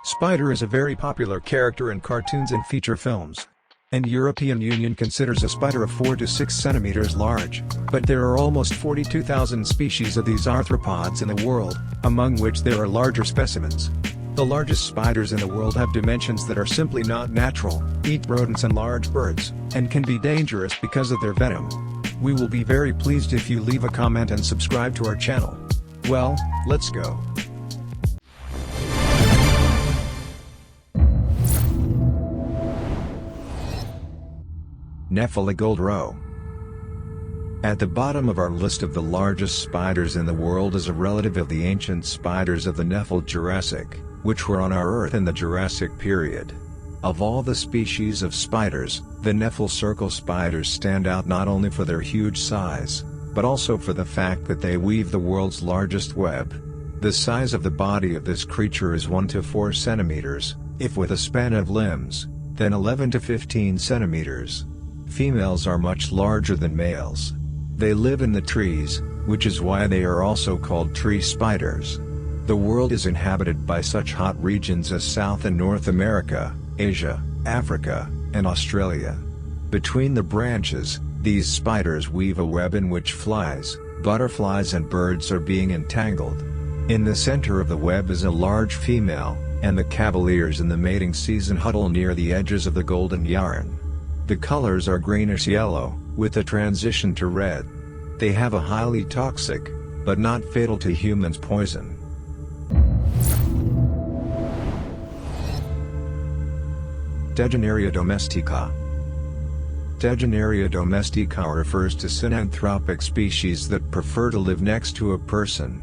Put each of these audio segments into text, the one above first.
Spider is a very popular character in cartoons and feature films. And European Union considers a spider of 4 to 6 centimeters large, but there are almost 42,000 species of these arthropods in the world, among which there are larger specimens. The largest spiders in the world have dimensions that are simply not natural, eat rodents and large birds, and can be dangerous because of their venom. We will be very pleased if you leave a comment and subscribe to our channel. Well, let's go. Nephila-gold roe. At the bottom of our list of the largest spiders in the world is a relative of the ancient spiders of the Nephil-Jurassic, which were on our Earth in the Jurassic period. Of all the species of spiders, the Nephil circle spiders stand out not only for their huge size, but also for the fact that they weave the world's largest web. The size of the body of this creature is 1 to 4 centimeters, if with a span of limbs, then 11 to 15 centimeters. Females are much larger than males. They live in the trees, which is why they are also called tree spiders. The world is inhabited by such hot regions as South and North America, Asia, Africa, and Australia. Between the branches, these spiders weave a web in which flies, butterflies and birds are being entangled. In the center of the web is a large female, and the cavaliers in the mating season huddle near the edges of the golden yarn. The colors are greenish-yellow, with a transition to red. They have a highly toxic, but not fatal to humans poison. Tegenaria Domestica. Tegenaria Domestica refers to synanthropic species that prefer to live next to a person.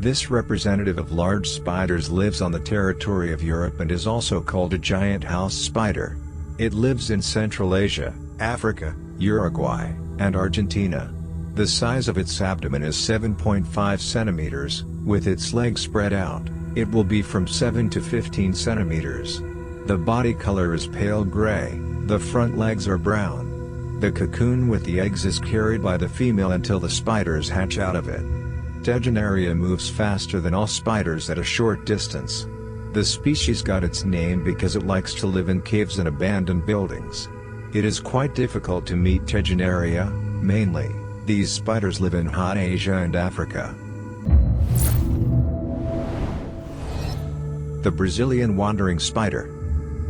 This representative of large spiders lives on the territory of Europe and is also called a giant house spider. It lives in Central Asia, Africa, Uruguay, and Argentina. The size of its abdomen is 7.5 centimeters, with its legs spread out, it will be from 7 to 15 centimeters. The body color is pale gray, the front legs are brown. The cocoon with the eggs is carried by the female until the spiders hatch out of it. Tegenaria moves faster than all spiders at a short distance. The species got its name because it likes to live in caves and abandoned buildings. It is quite difficult to meet Tegenaria, mainly, these spiders live in hot Asia and Africa. The Brazilian wandering spider.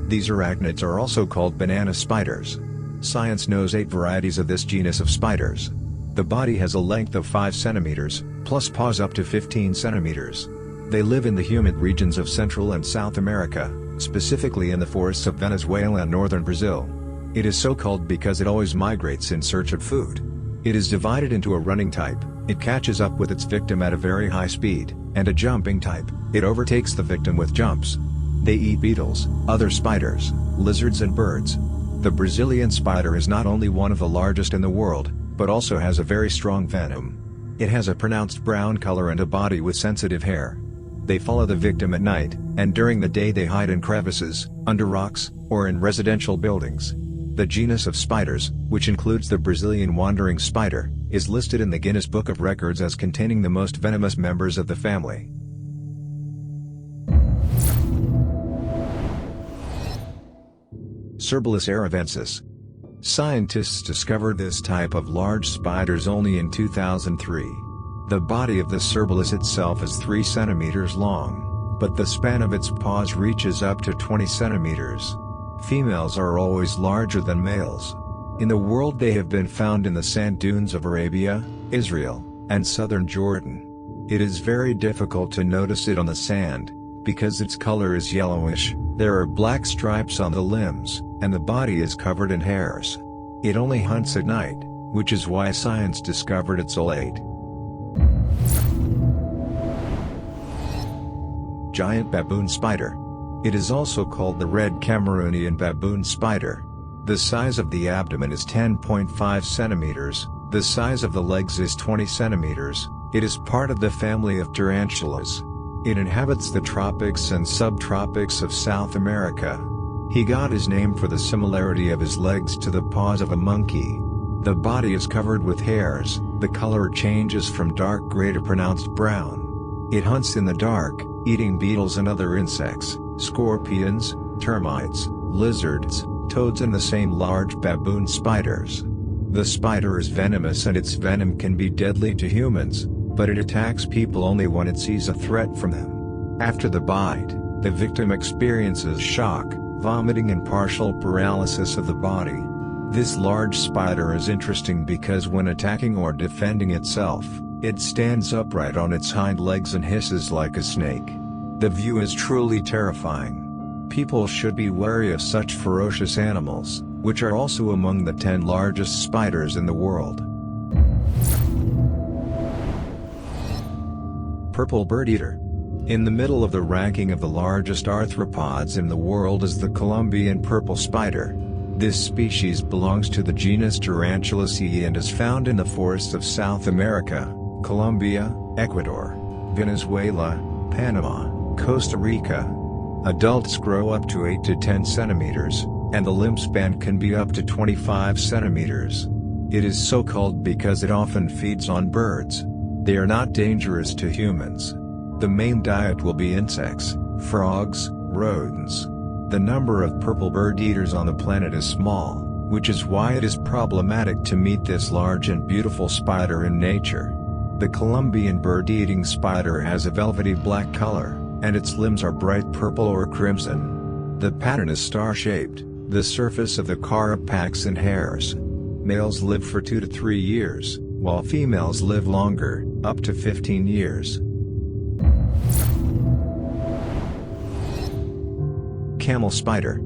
These arachnids are also called banana spiders. Science knows 8 varieties of this genus of spiders. The body has a length of 5 centimeters, plus paws up to 15 centimeters. They live in the humid regions of Central and South America, specifically in the forests of Venezuela and northern Brazil. It is so called because it always migrates in search of food. It is divided into a running type, it catches up with its victim at a very high speed, and a jumping type, it overtakes the victim with jumps. They eat beetles, other spiders, lizards and birds. The Brazilian spider is not only one of the largest in the world, but also has a very strong venom. It has a pronounced brown color and a body with sensitive hair. They follow the victim at night, and during the day they hide in crevices, under rocks, or in residential buildings. The genus of spiders, which includes the Brazilian wandering spider, is listed in the Guinness Book of Records as containing the most venomous members of the family. Cerbalus arabensis. Scientists discovered this type of large spiders only in 2003. The body of the Cerbalus itself is 3 centimeters long, but the span of its paws reaches up to 20 centimeters. Females are always larger than males. In the world they have been found in the sand dunes of Arabia, Israel, and southern Jordan. It is very difficult to notice it on the sand, because its color is yellowish, there are black stripes on the limbs, and the body is covered in hairs. It only hunts at night, which is why science discovered it so late. Giant baboon spider. It is also called the red Cameroonian baboon spider. The size of the abdomen is 10.5 centimeters, the size of the legs is 20 centimeters, it is part of the family of tarantulas. It inhabits the tropics and subtropics of South America. He got his name for the similarity of his legs to the paws of a monkey. The body is covered with hairs, the color changes from dark gray to pronounced brown. It hunts in the dark, eating beetles and other insects, scorpions, termites, lizards, toads and the same large baboon spiders. The spider is venomous and its venom can be deadly to humans, but it attacks people only when it sees a threat from them. After the bite, the victim experiences shock, vomiting and partial paralysis of the body. This large spider is interesting because when attacking or defending itself, it stands upright on its hind legs and hisses like a snake. The view is truly terrifying. People should be wary of such ferocious animals, which are also among the 10 largest spiders in the world. Purple bird eater. In the middle of the ranking of the largest arthropods in the world is the Colombian purple spider. This species belongs to the genus Tarantulaceae and is found in the forests of South America, Colombia, Ecuador, Venezuela, Panama, Costa Rica. Adults grow up to 8 to 10 centimeters, and the limb span can be up to 25 centimeters. It is so called because it often feeds on birds. They are not dangerous to humans. The main diet will be insects, frogs, rodents. The number of purple bird eaters on the planet is small, which is why it is problematic to meet this large and beautiful spider in nature. The Colombian bird-eating spider has a velvety black color, and its limbs are bright purple or crimson. The pattern is star-shaped, the surface of the carapax and hairs. Males live for 2 to 3 years, while females live longer, up to 15 years. Camel spider.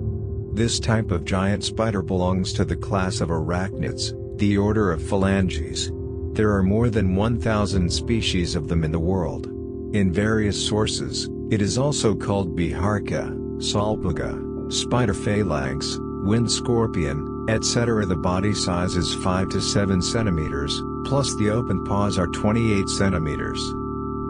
This type of giant spider belongs to the class of arachnids, the order of phalanges. There are more than 1,000 species of them in the world. In various sources, it is also called biharca, salpuga, spider phalanx, wind scorpion, etc. The body size is 5 to 7 centimeters, plus the open paws are 28 centimeters.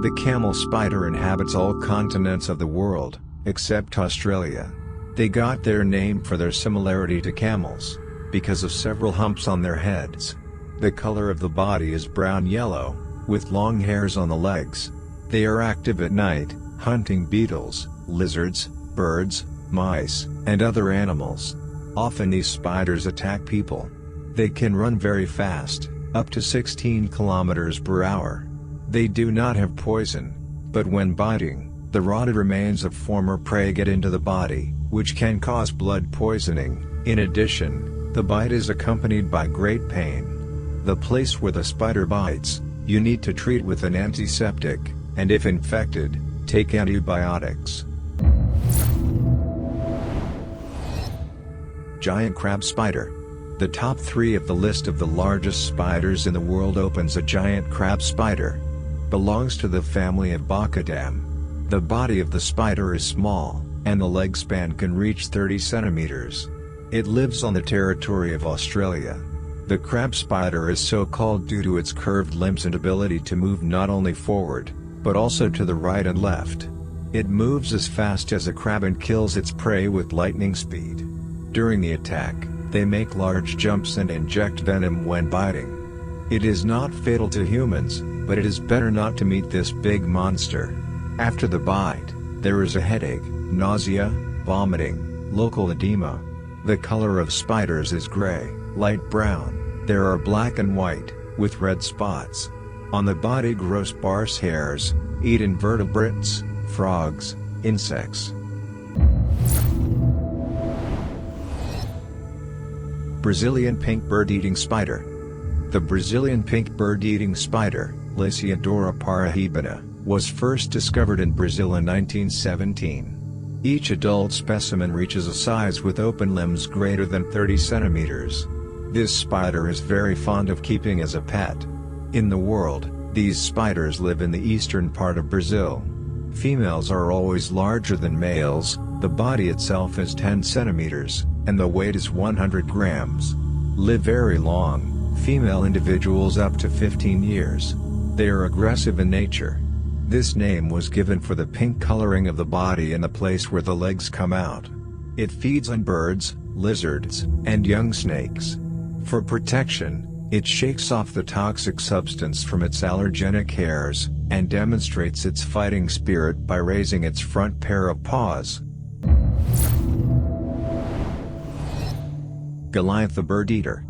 The camel spider inhabits all continents of the world, except Australia. They got their name for their similarity to camels, because of several humps on their heads. The color of the body is brown-yellow, with long hairs on the legs. They are active at night, hunting beetles, lizards, birds, mice, and other animals. Often these spiders attack people. They can run very fast, up to 16 kilometers per hour. They do not have poison, but when biting, the rotted remains of former prey get into the body, which can cause blood poisoning. In addition, the bite is accompanied by great pain. The place where the spider bites, you need to treat with an antiseptic, and if infected, take antibiotics. Giant crab spider. The top 3 of the list of the largest spiders in the world opens a giant crab spider. Belongs to the family of Bacchidae. The body of the spider is small, and the leg span can reach 30 centimeters. It lives on the territory of Australia. The crab spider is so called due to its curved limbs and ability to move not only forward, but also to the right and left. It moves as fast as a crab and kills its prey with lightning speed. During the attack, they make large jumps and inject venom when biting. It is not fatal to humans, but it is better not to meet this big monster. After the bite, there is a headache, nausea, vomiting, local edema. The color of spiders is gray, light brown. There are black and white, with red spots. On the body grow sparse hairs, eat invertebrates, frogs, insects. Brazilian pink bird-eating spider. The Brazilian pink bird-eating spider, Lysiodora paraibana, was first discovered in Brazil in 1917. Each adult specimen reaches a size with open limbs greater than 30 centimeters. This spider is very fond of keeping as a pet. In the world, these spiders live in the eastern part of Brazil. Females are always larger than males. The body itself is 10 centimeters, and the weight is 100 grams. Live very long, female individuals up to 15 years. They are aggressive in nature. This name was given for the pink coloring of the body and the place where the legs come out. It feeds on birds, lizards, and young snakes. For protection, It shakes off the toxic substance from its allergenic hairs, and demonstrates its fighting spirit by raising its front pair of paws. Goliath the bird eater.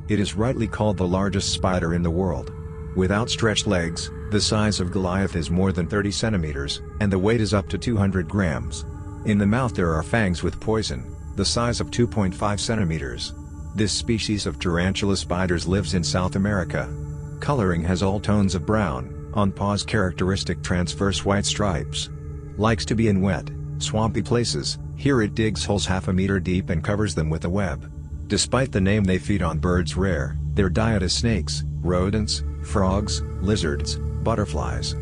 It is rightly called the largest spider in the world. With outstretched legs, the size of Goliath is more than 30 centimeters, and the weight is up to 200 grams. In the mouth there are fangs with poison, the size of 2.5 centimeters. This species of tarantula spiders lives in South America. Coloring has all tones of brown, on paws characteristic transverse white stripes. Likes to be in wet, swampy places. Here it digs holes half a meter deep and covers them with a web. Despite the name, they feed on birds rare. Their diet is snakes, rodents, frogs, lizards, butterflies.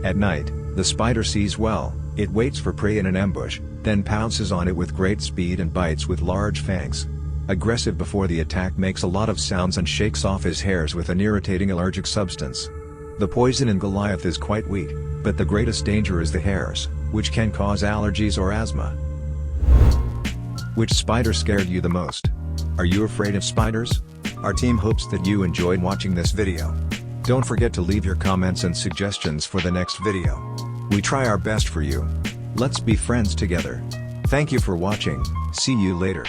At night, the spider sees well. It waits for prey in an ambush, then pounces on it with great speed and bites with large fangs. Aggressive before the attack, makes a lot of sounds and shakes off his hairs with an irritating allergic substance. The poison in Goliath is quite weak, but the greatest danger is the hairs, which can cause allergies or asthma. Which spider scared you the most? Are you afraid of spiders? Our team hopes that you enjoyed watching this video. Don't forget to leave your comments and suggestions for the next video. We try our best for you. Let's be friends together. Thank you for watching. See you later.